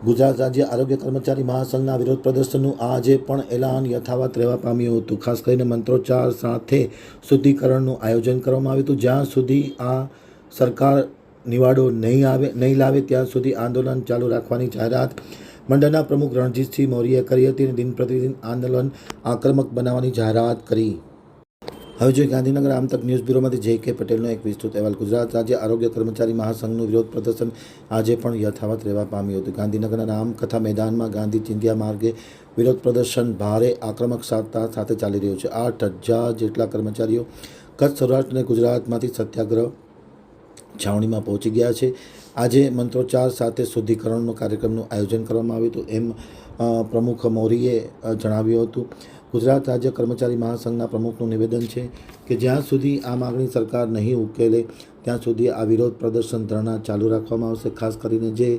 ગુજરાત રાજ્ય આરોગ્ય કર્મચારી મહાસંઘના વિરોધ પ્રદર્શનનું આજે પણ એલાન યથાવત રહેવા પામ્યું હતું. ખાસ કરીને મંત્રોચ્ચાર સાથે શુદ્ધિકરણનું આયોજન કરવામાં આવ્યું હતું. જ્યાં સુધી આ સરકાર નિવાડો નહીં લાવે ત્યાં સુધી આંદોલન ચાલુ રાખવાની જાહેરાત મંડળના પ્રમુખ રણજીતસિંહ મૌર્યએ કરી હતી અને દિન પ્રતિદિન આંદોલન આક્રમક બનાવવાની જાહેરાત કરી. હવે જોઈએ ગાંધીનગર આમતક ન્યૂઝ બ્યુરોમાંથી જે.કે. પટેલનો એક વિસ્તૃત અહેવાલ. ગુજરાત રાજ્ય આરોગ્ય કર્મચારી મહાસંઘનું વિરોધ પ્રદર્શન આજે પણ યથાવત રહેવા પામ્યું હતું. ગાંધીનગરના રામકથા મેદાનમાં ગાંધી ચિંધ્યા માર્ગે વિરોધ પ્રદર્શન ભારે આક્રમકતા સાથે ચાલી રહ્યું છે. 8,000 જેટલા કર્મચારીઓ કચ્છ, સૌરાષ્ટ્ર અને ગુજરાતમાંથી સત્યાગ્રહ છાવણીમાં પહોંચી ગયા છે. આજે મંત્રોચ્ચાર સાથે શુદ્ધિકરણનો કાર્યક્રમનું આયોજન કરવામાં આવ્યું હતું એમ પ્રમુખ મૌર્યએ જણાવ્યું હતું. ગુજરાત રાજ્ય કર્મચારી મહાસંઘના પ્રમુખનું નિવેદન છે કે જ્યાં સુધી આ માગણી સરકાર નહીં ઉકેલે ત્યાં સુધી આ વિરોધ પ્રદર્શન ધરણા ચાલુ રાખવામાં આવશે. ખાસ કરીને જે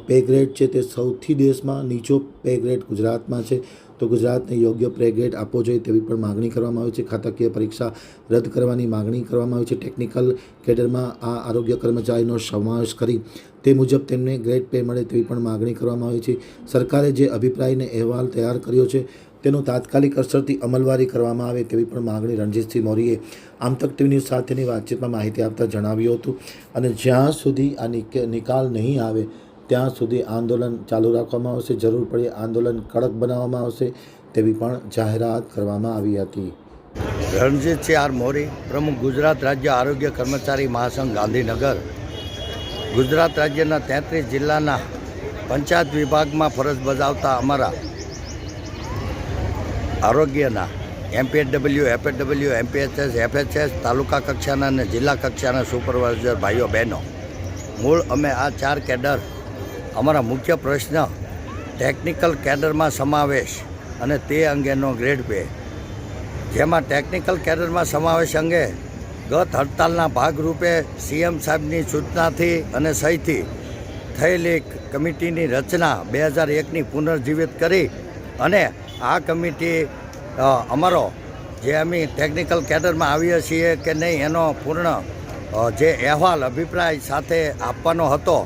પે ગ્રેડ છે તે સૌથી દેશમાં નીચો પે ગ્રેડ ગુજરાતમાં છે, તો ગુજરાતને યોગ્ય પે ગ્રેડ આપવો જોઈએ તેવી પણ માગણી કરવામાં આવી છે. ખાતાકીય પરીક્ષા રદ કરવાની માગણી કરવામાં આવી છે. ટેકનિકલ કેડરમાં આ આરોગ્ય કર્મચારીનો સમાવેશ કરી તે મુજબ તેમને ગ્રેડ પે મળે તેવી પણ માગણી કરવામાં આવી છે. સરકારે જે અભિપ્રાયને અહેવાલ તૈયાર કર્યો છે તેનું તાત્કાલિક અસરથી અમલવારી કરવામાં આવે તેવી પણ માગણી રણજીતસિંહ મૌર્યએ આમતક ટીવી ન્યૂઝ સાથેની વાતચીતમાં માહિતી આપતા જણાવ્યું હતું. અને જ્યાં સુધી આ નિકાલ નહીં આવે ત્યાં સુધી આંદોલન ચાલુ રાખવામાં આવશે. જરૂર પડે આંદોલન કડક બનાવવામાં આવશે તેવી પણ જાહેરાત કરવામાં આવી હતી. રણજીતસિંહ આર મૌર્ય, પ્રમુખ ગુજરાત રાજ્ય આરોગ્ય કર્મચારી મહાસંઘ ગાંધીનગર. ગુજરાત રાજ્યના 33 જિલ્લાના પંચાયત વિભાગમાં ફરજ બજાવતા અમારા આરોગ્યના MPHW, FHW, MPHS, FHS, તાલુકા કક્ષાના અને જિલ્લા કક્ષાના સુપરવાઇઝર ભાઈઓ બહેનો, મૂળ અમે આ 4 કેડર, અમારા મુખ્ય પ્રશ્ન ટેકનિકલ કેડરમાં સમાવેશ અને તે અંગેનો ગ્રેડ પે, જેમાં ટેકનિકલ કેડરમાં સમાવેશ અંગે ગત હડતાલના ભાગરૂપે CM સાહેબની સૂચનાથી અને સહીથી થયેલી કમિટીની રચના 2001ની પુનર્જીવિત કરી અને આ કમિટી અમારો જે અમે ટેકનિકલ કેડરમાં આવીએ છીએ કે નહીં એનો પૂર્ણ જે અહેવાલ અભિપ્રાય સાથે આપવાનો હતો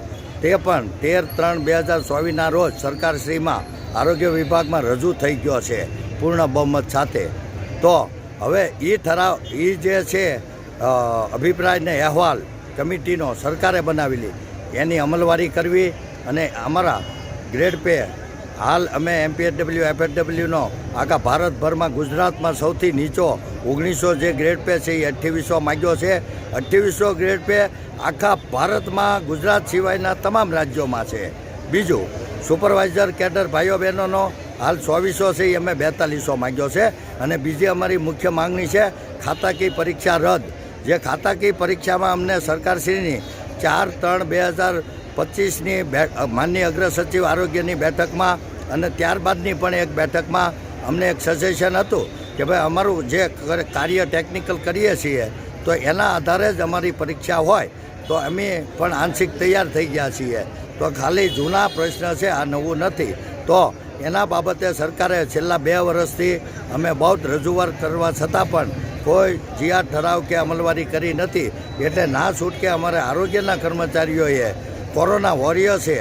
તે પણ 13/3/2024ના રોજ સરકારશ્રીમાં આરોગ્ય વિભાગમાં રજૂ થઈ ગયો છે પૂર્ણ બહુમત સાથે. તો હવે એ ઠરાવ જે છે અભિપ્રાયને અહેવાલ કમિટીનો સરકારે બનાવેલી એની અમલવારી કરવી અને અમારા ગ્રેડ પે હાલ અમે MPHW, FHWનો આખા ભારતભરમાં ગુજરાતમાં સૌથી નીચો 1900 જે ગ્રેડ પે છે એ 2800 માગ્યો છે. 2800 ગ્રેડ પે આખા ભારતમાં ગુજરાત સિવાયના તમામ રાજ્યોમાં છે. બીજું સુપરવાઇઝર કેડર ભાઈઓ બહેનોનો હાલ 2400 છે, એ અમે 4200 માગ્યો છે. અને બીજી અમારી મુખ્ય માગણી છે ખાતાકીય પરીક્ષા રદ. જે ખાતાકીય પરીક્ષામાં અમને સરકારશ્રીની 4/3/2025ની માનનીય અગ્ર સચિવ આરોગ્યની બેઠકમાં અને ત્યારબાદની પણ એક બેઠકમાં અમને એક સજેશન હતું કે ભાઈ અમારું જે કાર્ય ટેકનિકલ કરીએ છીએ તો એના આધારે જ અમારી પરીક્ષા હોય તો અમે પણ આંશિક તૈયાર થઈ ગયા છીએ. તો ખાલી જૂના પ્રશ્ન છે, આ નવું નથી. તો એના બાબતે સરકારે છેલ્લા 2 વર્ષથી અમે બહુ રજૂઆત કરવા છતાં પણ કોઈ જીઆર ઠરાવ કે અમલવારી કરી નથી. એટલે ના છૂટકે અમારે આરોગ્યના કર્મચારીઓએ કોરોના વોરિયર્સે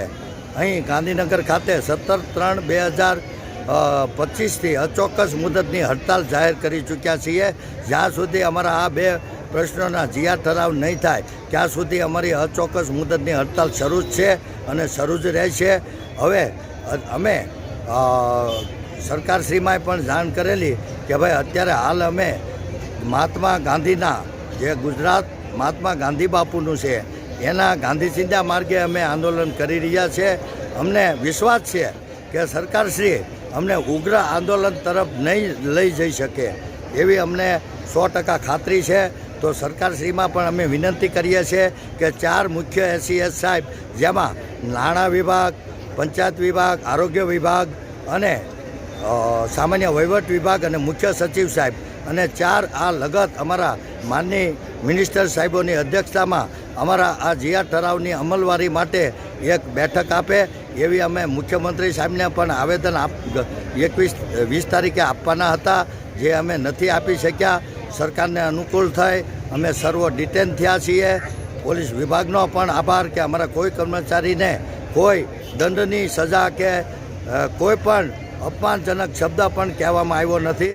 અહીં ગાંધીનગર ખાતે 17/3/2025થી અચોક્કસ મુદતની હડતાલ જાહેર કરી ચૂક્યા છીએ. જ્યાં સુધી અમારા આ 2 પ્રશ્નોના જીઆર ઠરાવ નહીં થાય ત્યાં સુધી અમારી અચોક્કસ મુદતની હડતાલ શરૂ જ છે અને શરૂ જ રહેશે. હવે અમે સરકારશ્રીમાં પણ જાણ કરેલી કે ભાઈ અત્યારે હાલ અમે મહાત્મા ગાંધીના જે ગુજરાત મહાત્મા ગાંધી બાપુનું છે એના ગાંધી ચિંધ્યા માર્ગે અમે આંદોલન કરી રહ્યા છીએ. અમને વિશ્વાસ છે કે સરકારશ્રી અમને ઉગ્ર આંદોલન તરફ નહીં લઈ જઈ શકે એવી અમને 100% ખાતરી છે. તો સરકારશ્રીમાં પણ અમે વિનંતી કરીએ છીએ કે 4 મુખ્ય SES સાહેબ, જેમાં નાણાં વિભાગ, પંચાયત વિભાગ, આરોગ્ય વિભાગ અને સામાન્ય વહીવટ વિભાગ અને મુખ્ય સચિવ સાહેબ અને 4 આ લગત અમારા માનનીય મિનિસ્ટર સાહેબોની અધ્યક્ષતામાં અમારા આ જીઆર ઠરાવની અમલવારી માટે એક બેઠક આપે એવી અમે મુખ્યમંત્રી સાહેબને પણ આવેદન 21-20 તારીખે આપવાના હતા, જે અમે નથી આપી શક્યા. સરકારને અનુકૂળ થઈ અમે સર્વ ડિટેન થયા છીએ. પોલીસ વિભાગનો પણ આભાર કે અમારા કોઈ કર્મચારીને કોઈ દંડની સજા કે કોઈ પણ અપમાનજનક શબ્દ પણ કહેવામાં આવ્યો નથી.